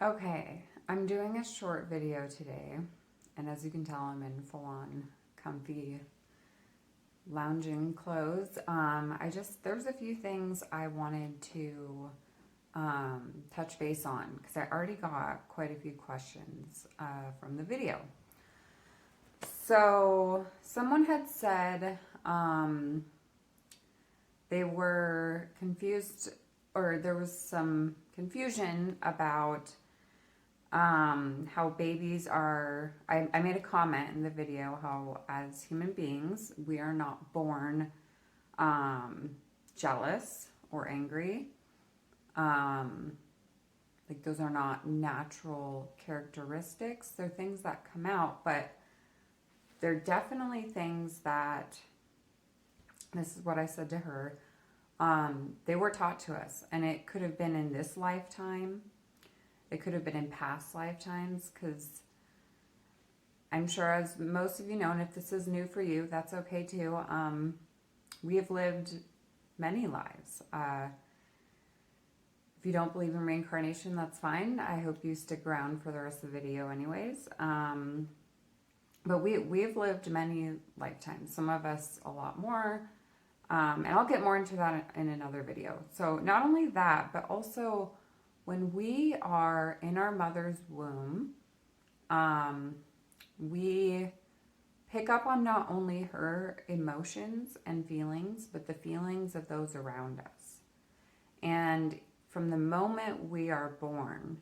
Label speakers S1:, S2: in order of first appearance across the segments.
S1: Okay, I'm doing a short video today, and as you can tell, I'm in full-on comfy lounging clothes. There's a few things I wanted to touch base on because I already got quite a few questions from the video. So someone had said they were confused, or there was some confusion about how babies are. I made a comment in the video how, as human beings, we are not born jealous or angry. Like, those are not natural characteristics. They're things that come out, but they're definitely things that, this is what I said to her, they were taught to us, and it could have been in this lifetime. It could have been in past lifetimes, because I'm sure, as most of you know, and if this is new for you, that's okay too, we have lived many lives. If you don't believe in reincarnation, that's fine. I hope you stick around for the rest of the video anyways. But we've lived many lifetimes, some of us a lot more, and I'll get more into that in another video. So not only that, but also when we are in our mother's womb, we pick up on not only her emotions and feelings, but the feelings of those around us. And from the moment we are born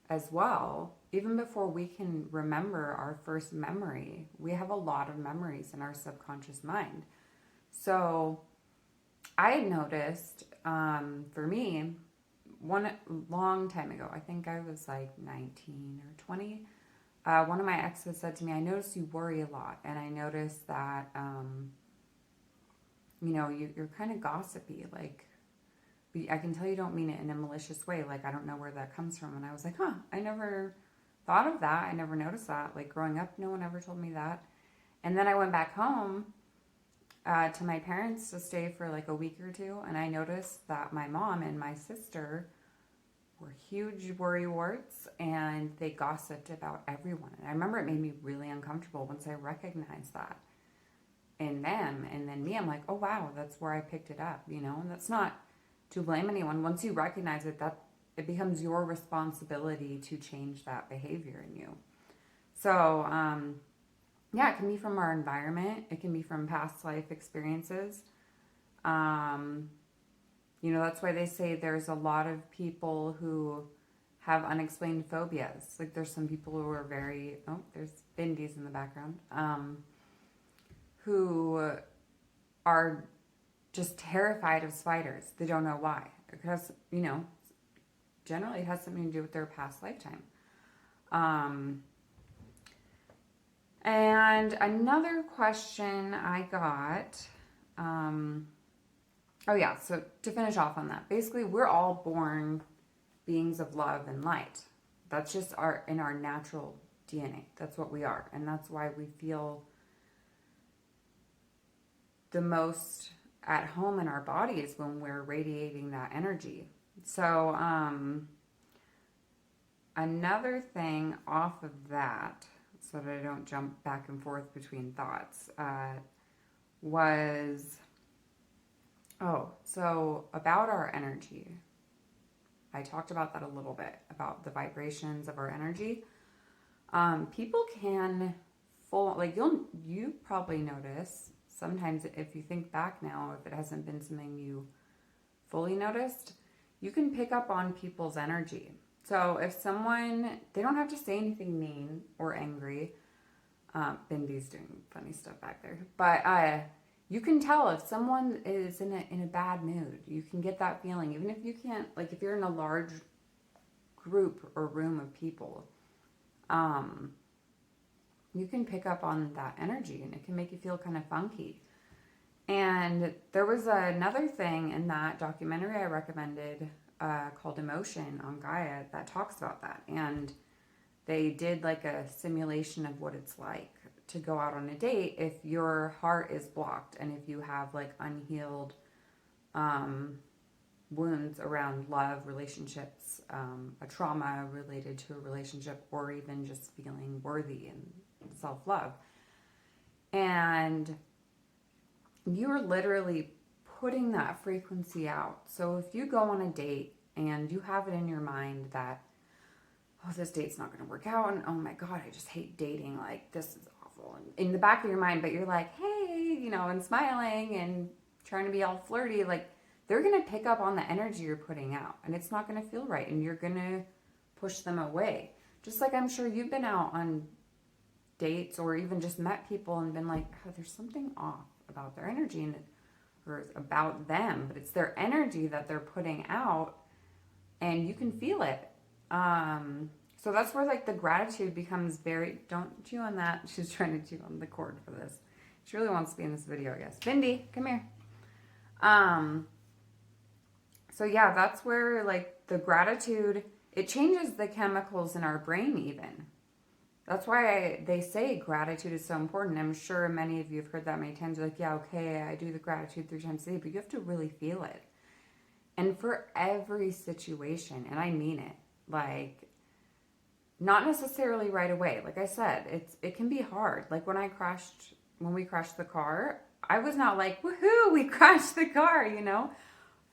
S1: as well, even before we can remember our first memory, we have a lot of memories in our subconscious mind. So I had noticed, for me, one long time ago, I think I was like 19 or 20, one of my exes said to me, I noticed you worry a lot, and I noticed that, you're kind of gossipy, like, I can tell you don't mean it in a malicious way, like, I don't know where that comes from. And I was like, I never thought of that, I never noticed that, like, growing up, no one ever told me that. And then I went back home to my parents to stay for like a week or two, and I noticed that my mom and my sister were huge worrywarts, and they gossiped about everyone. And I remember it made me really uncomfortable once I recognized that in them. And then me, I'm like, oh wow, that's where I picked it up, and that's not to blame anyone. Once you recognize it, that it becomes your responsibility to change that behavior in you. So yeah, it can be from our environment. It can be from past life experiences. That's why they say there's a lot of people who have unexplained phobias. Like, there's some people who are very, there's Bindies in the background, who are just terrified of spiders. They don't know why. Because, generally it has something to do with their past lifetime. And another question I got, so to finish off on that, basically we're all born beings of love and light. That's just in our natural DNA. That's what we are. And that's why we feel the most at home in our bodies when we're radiating that energy. So another thing off of that, so that I don't jump back and forth between thoughts, so about our energy. I talked about that a little bit, about the vibrations of our energy. People can you probably notice sometimes, if you think back now, if it hasn't been something you fully noticed, you can pick up on people's energy. So if someone, they don't have to say anything mean or angry. Bindy's doing funny stuff back there. But you can tell if someone is in a bad mood. You can get that feeling. Even if you can't, like if you're in a large group or room of people, you can pick up on that energy, and it can make you feel kind of funky. And there was another thing in that documentary I recommended, called Emotion on Gaia, that talks about that. And they did like a simulation of what it's like to go out on a date if your heart is blocked and if you have like unhealed wounds around love, relationships, a trauma related to a relationship, or even just feeling worthy and self-love. And you're literally putting that frequency out. So if you go on a date and you have it in your mind that, oh, this date's not going to work out, and oh my God, I just hate dating, like this is awful, and in the back of your mind, but you're like, hey, you know, and smiling and trying to be all flirty, like they're going to pick up on the energy you're putting out, and it's not going to feel right, and you're going to push them away. Just like I'm sure you've been out on dates or even just met people and been like, oh, there's something off about their energy, and or about them, but it's their energy that they're putting out, and you can feel it. So that's where like the gratitude becomes very, don't chew on that. She's trying to chew on the cord for this. She really wants to be in this video, I guess. Bindi, come here. So yeah, that's where like the gratitude, it changes the chemicals in our brain even. That's why they say gratitude is so important. I'm sure many of you have heard that many times. You're like, yeah, okay, I do the gratitude 3 times a day, but you have to really feel it. And for every situation, and I mean it, like, not necessarily right away. Like I said, it can be hard. Like when we crashed the car, I was not like, woohoo, we crashed the car, you know?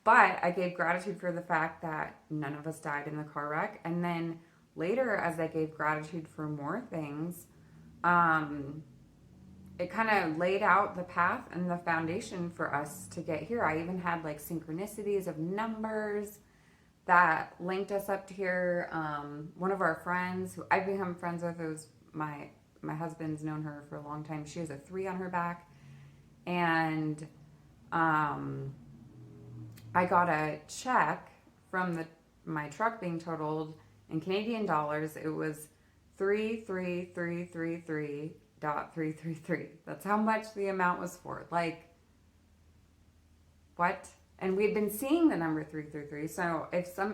S1: But I gave gratitude for the fact that none of us died in the car wreck. And then later, as I gave gratitude for more things, it kind of laid out the path and the foundation for us to get here. I even had like synchronicities of numbers that linked us up to here. One of our friends who I've become friends with, it was my husband's known her for a long time. She has a 3 on her back. And I got a check from my truck being totaled in Canadian dollars. It was 33333.333. That's how much the amount was for. Like, what? And we'd been seeing the number 333. So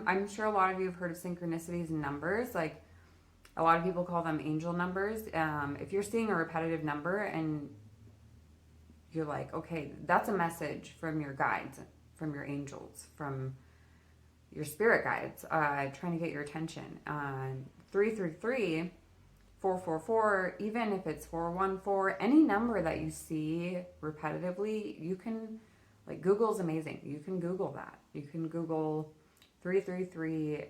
S1: I'm sure a lot of you have heard of synchronicities and numbers. Like, a lot of people call them angel numbers. If you're seeing a repetitive number and you're like, okay, that's a message from your guides, from your angels, from your spirit guides, trying to get your attention. 333, 444, even if it's 414, any number that you see repetitively, you can, like, Google's amazing. You can Google that. You can Google 333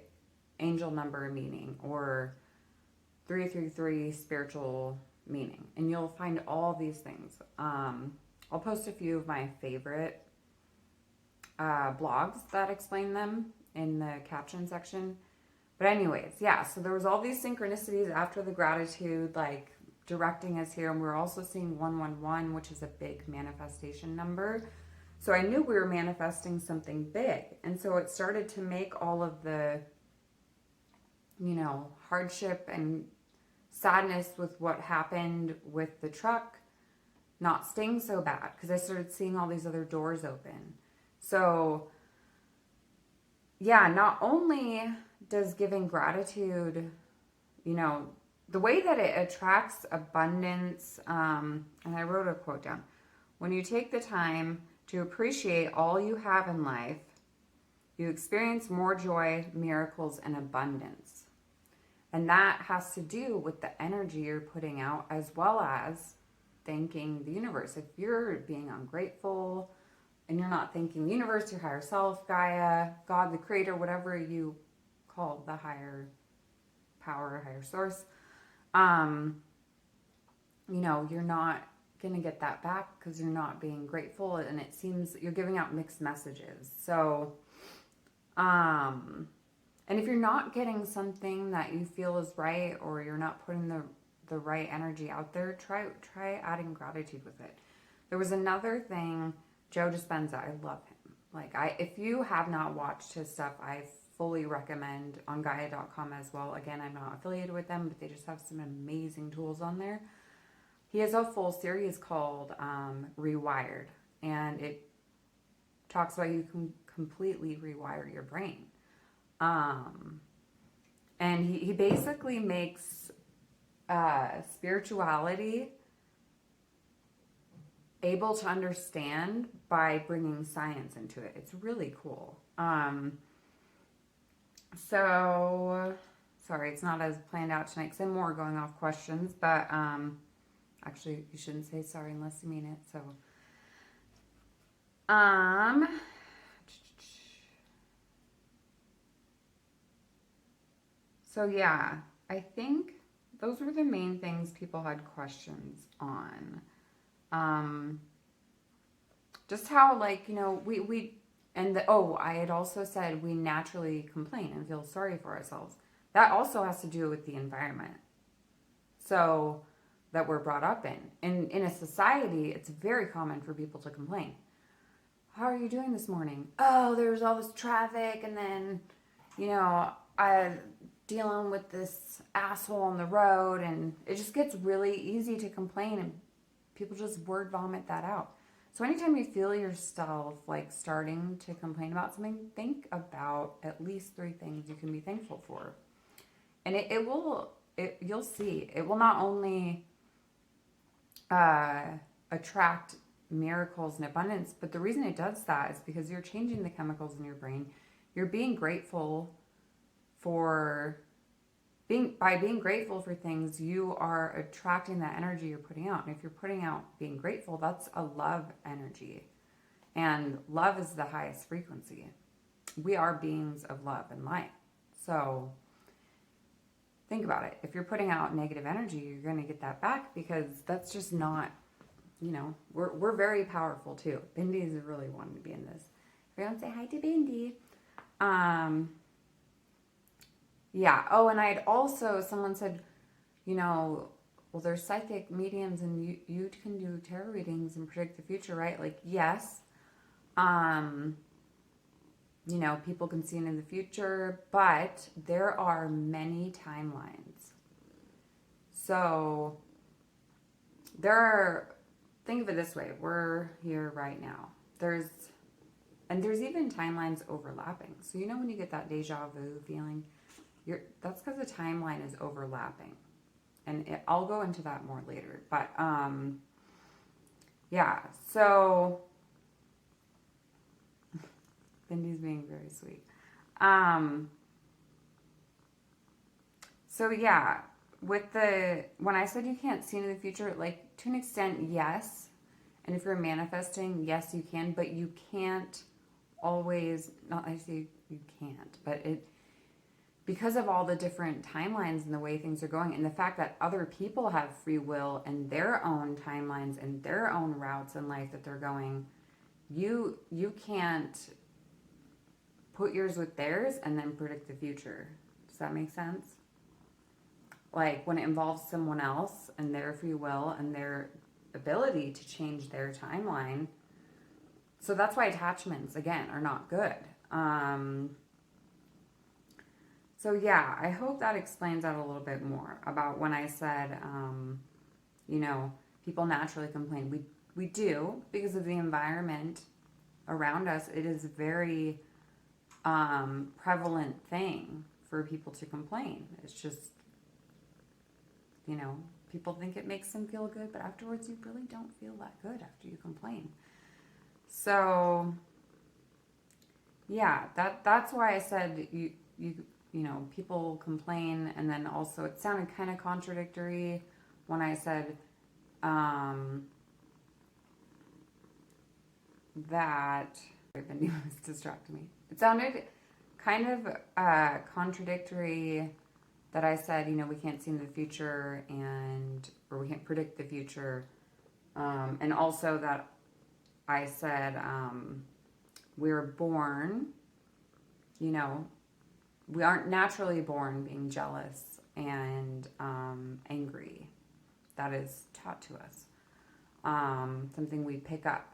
S1: angel number meaning or 333 spiritual meaning, and you'll find all these things. I'll post a few of my favorite blogs that explain them in the caption section. But anyways, yeah, so there was all these synchronicities after the gratitude, like directing us here. And we're also seeing 111, which is a big manifestation number. So I knew we were manifesting something big. And so it started to make all of the, you know, hardship and sadness with what happened with the truck not sting so bad, because I started seeing all these other doors open. So yeah, not only does giving gratitude, you know, the way that it attracts abundance, and I wrote a quote down, when you take the time to appreciate all you have in life, you experience more joy, miracles, and abundance. And that has to do with the energy you're putting out, as well as thanking the universe. If you're being ungrateful and you're not thanking the universe, your higher self, Gaia, God, the creator, whatever you call the higher power, higher source, you know, you're not going to get that back because you're not being grateful, and it seems you're giving out mixed messages. So, and if you're not getting something that you feel is right, or you're not putting the right energy out there, try adding gratitude with it. There was another thing, Joe Dispenza, I love him. Like, if you have not watched his stuff, I fully recommend on Gaia.com as well. Again, I'm not affiliated with them, but they just have some amazing tools on there. He has a full series called Rewired, and it talks about you can completely rewire your brain. And he basically makes spirituality able to understand by bringing science into it. It's really cool. So, sorry, it's not as planned out tonight because I'm more going off questions, but actually, you shouldn't say sorry unless you mean it. Um, so yeah, I think those were the main things people had questions on. Um, just how, like, I had also said we naturally complain and feel sorry for ourselves. That also has to do with the environment. So, that we're brought up in. In a society, it's very common for people to complain. How are you doing this morning? Oh, there's all this traffic, and then, I dealing with this asshole on the road, and it just gets really easy to complain, and people just word vomit that out. So anytime you feel yourself like starting to complain about something, think about at least 3 things you can be thankful for. And you'll see, it will not only attract miracles and abundance, but the reason it does that is because you're changing the chemicals in your brain. You're being grateful for by being grateful for things, you are attracting that energy you're putting out. And if you're putting out being grateful, that's a love energy. And love is the highest frequency. We are beings of love and light. So think about it. If you're putting out negative energy, you're going to get that back, because that's just not, we're very powerful too. Bindi is really wanting to be in this. Everyone say hi to Bindi. Yeah. Oh, and someone said, well, there's psychic mediums and you can do tarot readings and predict the future, right? Like, yes. People can see into the future, but there are many timelines. So think of it this way. We're here right now. There's even timelines overlapping. So, when you get that deja vu feeling, that's because the timeline is overlapping. And I'll go into that more later. But, yeah. So, Bindy's being very sweet. So, yeah. When I said you can't see into the future, like, to an extent, yes. And if you're manifesting, yes, you can. But you can't always, not I say you can't, but because of all the different timelines and the way things are going, and the fact that other people have free will and their own timelines and their own routes in life that they're going, you can't put yours with theirs and then predict the future. Does that make sense? Like, when it involves someone else and their free will and their ability to change their timeline. So that's why attachments, again, are not good. So yeah, I hope that explains that a little bit more about when I said, people naturally complain. We do, because of the environment around us. It is a very prevalent thing for people to complain. It's just, people think it makes them feel good, but afterwards you really don't feel that good after you complain. So yeah, that's why I said people complain, and then also it sounded kind of contradictory when I said that Bendy was distracting me. It sounded kind of contradictory that I said, we can't see into the future or we can't predict the future. And also that I said we're born, we aren't naturally born being jealous and angry. That is taught to us. Something we pick up.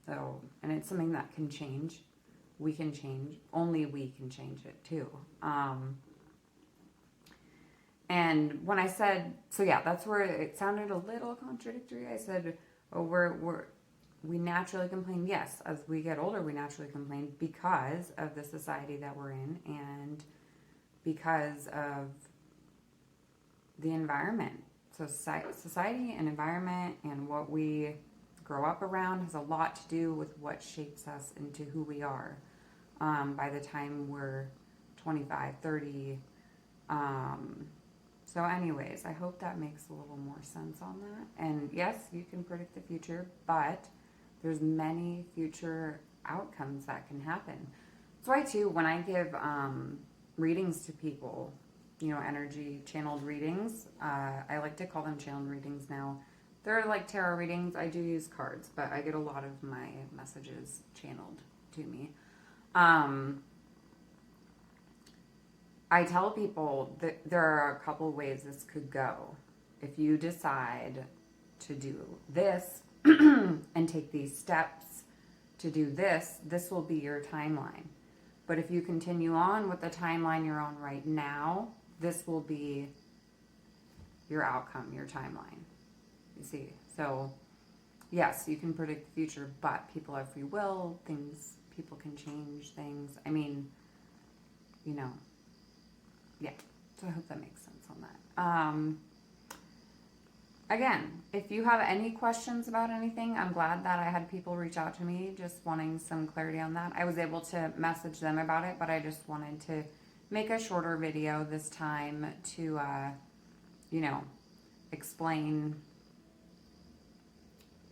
S1: So, and it's something that can change. We can change. Only we can change it too. And when I said, so yeah, that's where it sounded a little contradictory. I said, we naturally complain. Yes, as we get older, we naturally complain because of the society that we're in and because of the environment. So society and environment and what we grow up around has a lot to do with what shapes us into who we are by the time we're 25, 30. So anyways, I hope that makes a little more sense on that. And yes, you can predict the future, but there's many future outcomes that can happen. That's why too, when I give readings to people, you know, energy channeled readings, I like to call them channeled readings now. They're like tarot readings. I do use cards, but I get a lot of my messages channeled to me. I tell people that there are a couple ways this could go. If you decide to do this and take these steps to do this, this will be your timeline. But if you continue on with the timeline you're on right now, this will be your outcome, your timeline. You see? So, yes, you can predict the future, but people have free will, people can change things. I mean, you know, yeah. So I hope that makes sense on that. Again, if you have any questions about anything, I'm glad that I had people reach out to me just wanting some clarity on that. I was able to message them about it, but I just wanted to make a shorter video this time to, you know, explain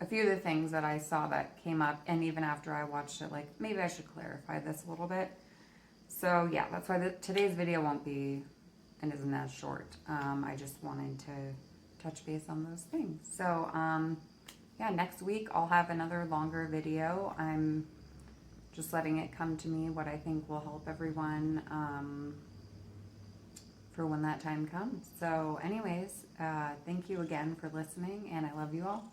S1: a few of the things that I saw that came up. And even after I watched it, like, maybe I should clarify this a little bit. So yeah, that's why today's video won't be and isn't as short. I just wanted to touch base on those things. So yeah, next week I'll have another longer video. I'm just letting it come to me what I think will help everyone for when that time comes. So anyways, thank you again for listening, and I love you all.